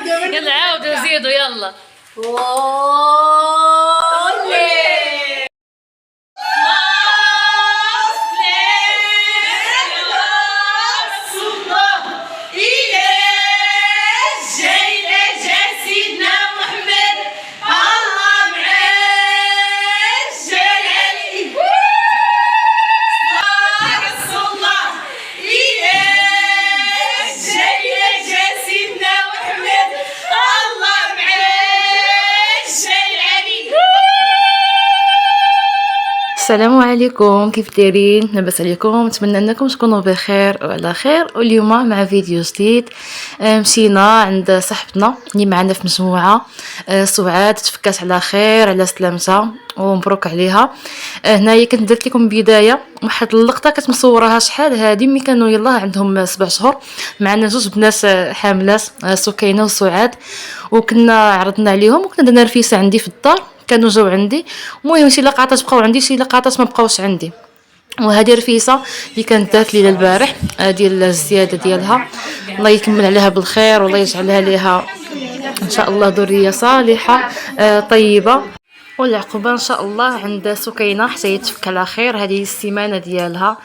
يلا عاودوا زيدوا يلا. السلام عليكم، كيف دايرين؟ لاباس عليكم؟ نتمنى انكم تكونوا بخير وعلى خير. واليوم مع فيديو جديد. مشينا عند صاحبتنا اللي معنا في مجموعه، سعاد، تفكات على خير على سلامتها ومبروك عليها. هنايا كنت درت لكم بدايه واحد اللقطه كنت مصورها شحال هادي ملي كانوا يلاه عندهم 7 شهور. معنا جوج بنات حاملات، سكينه وسعاد، وكنا عرضنا عليهم وكنا درنا رفيسه عندي في الدار، كانوا جاو عندي. المهم شي لقطات بقاو عندي، شي لقطات ما بقاوش عندي. وهذه رفيسه اللي كانت دارت لي البارح ديال الزياده ديالها، الله يكمل عليها بالخير والله يجعلها ليها ان شاء الله ذريه صالحه طيبه. والعقبه ان شاء الله عند سكينه حتى يتفك على خير. هذه السيمانه ديالها،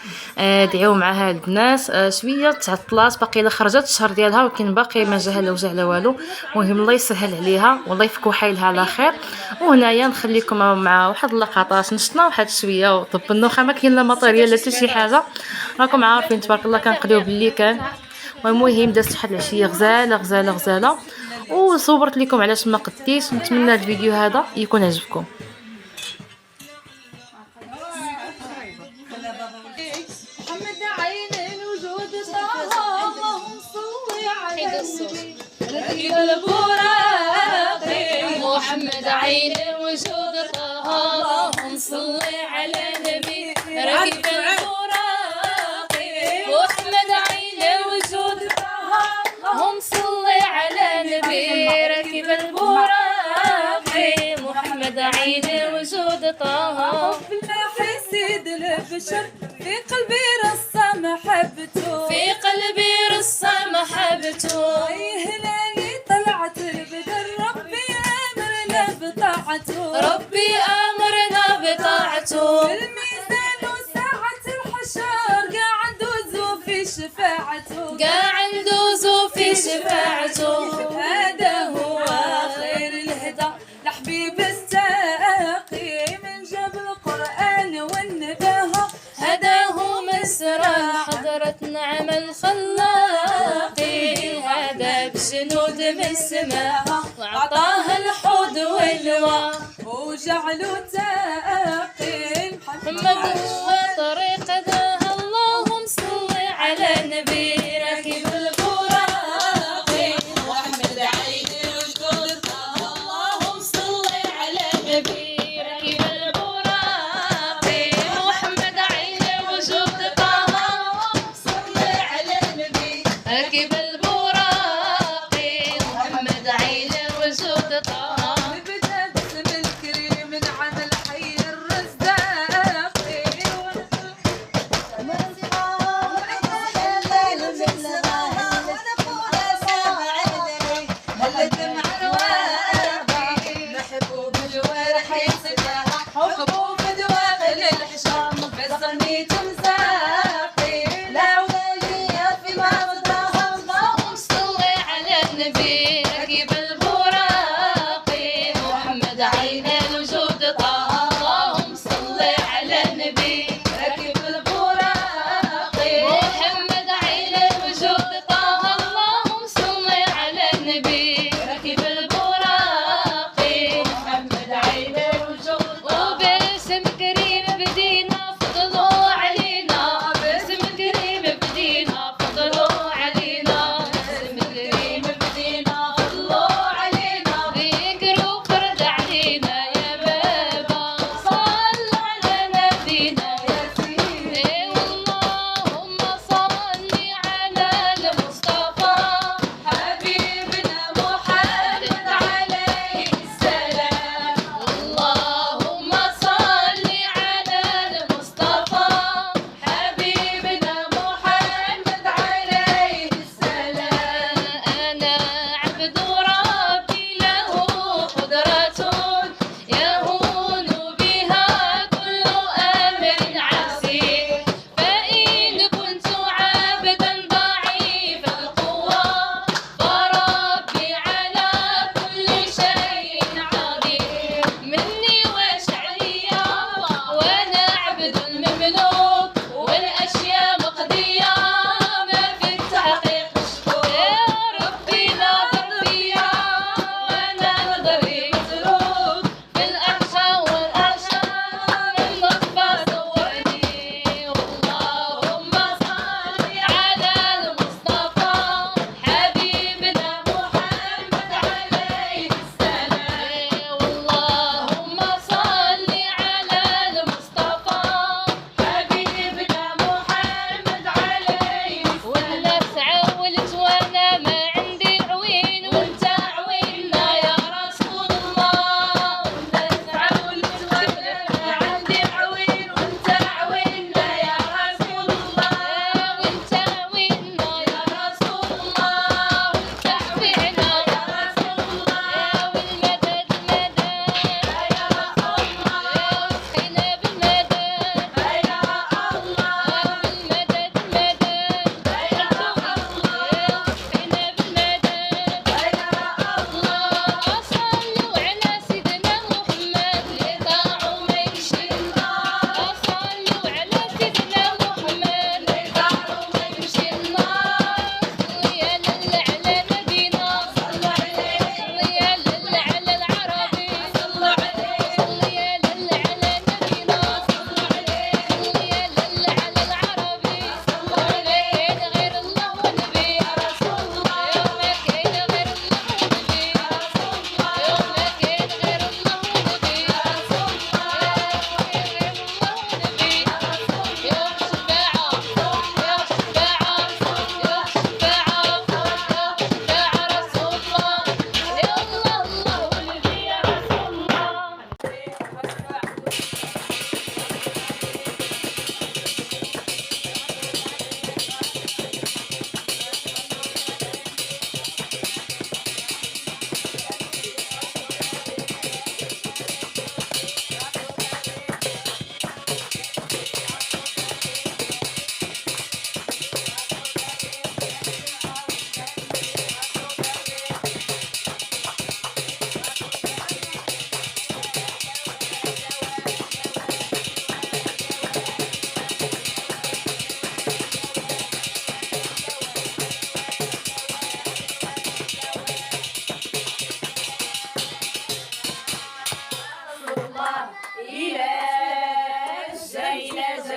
دعيو معها البنات. شويه تعطلات، باقي لا خرجت الشهر ديالها ولكن باقي ما جاها لا وجع لا والو. المهم الله يسهل عليها والله يفك حيلها على خير. وهنايا نخليكم مع واحد اللقطات، نشطنا واحد شويه وطبلنا، واخا ما كاين لا مطريه لا حتى شي حاجه، راكم عارفين تبارك الله كنقضيو باللي كان. والمهم دازت واحد العشيه غزاله غزاله غزاله، وصورت لكم علاش ما قديتش. نتمنى الفيديو هذا يكون عجبكم. محمد عين الوجود اللهم صل على ركب البراقي. محمد عين الوجود اللهم صل على النبي ركب البراقي. محمد عين الوجود اللهم صل على النبي ركب البراقي. محمد عين الوجود طه سيد البشر، في قلبي رصة محبته، في قلبي رصة محبته. هلالي طلعت البدر، ربي أمرنا بطاعته، ربي أمرنا بطاعته. الميزان وساعة الحشر قاعد دوزو في شفاعته، قاعد دوزو في شفاعته. هذا هو خير الهدى لحبيب الساقي، من جاب القرآن والنباهة هداه مسرى حضرة نعم الخلاقي. هذا بجنود من السماء وعطاه الحوض واللواء، وجعله تاقي. محمد هو طريق ذاها، اللهم صل على النبي راكب البراقي. محمد عين الوجود اللهم صل على النبي راكب البراقي. محمد عين الوجود اللهم صل على النبي راكب البراقي. محمد عين الوجود طه. نبدا باسم الكريم نعم الحي الرزاقي. محبوب الجوارح يسقاها، حبوب دواخل الحشام بصني تمساقي. لا وليا في مرضاها، اللهم صل على النبي راكب البراقي. محمد عين الوجود طه، اللهم صل على النبي راكب البراقي. محمد عين الوجود طه، اللهم صل على النبي راكب البراقي. محمد عين الوجود وباسم كريم بدينا فضلوا علينا، باسم كريم بدينا فضلوا علينا، باسم كريم بدينا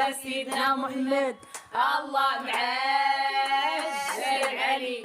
على سيدنا محمد الله معاش علي.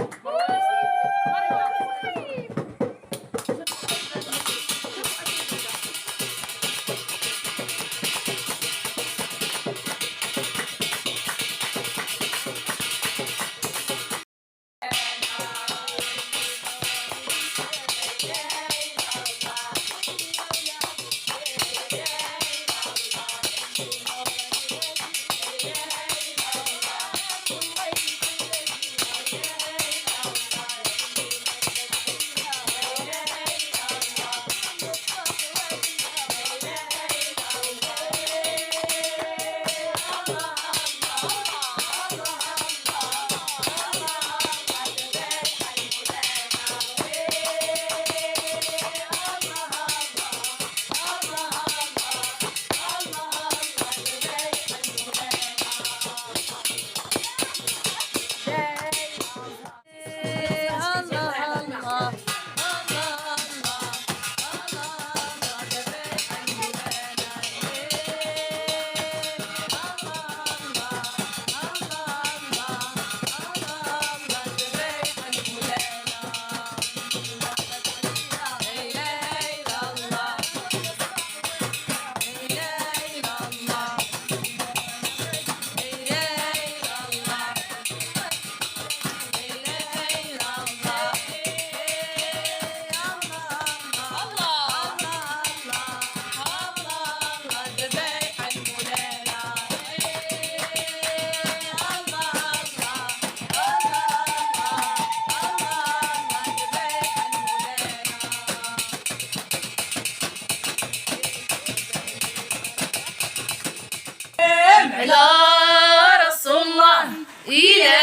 على رسول الله إلى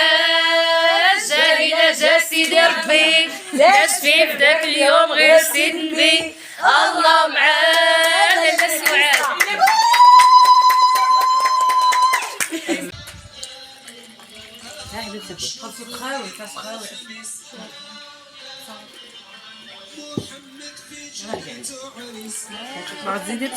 جا سيدي ربي لا شفي في ذاك اليوم غير سيد النبي الله معانا لا سعاد. ما تزيدي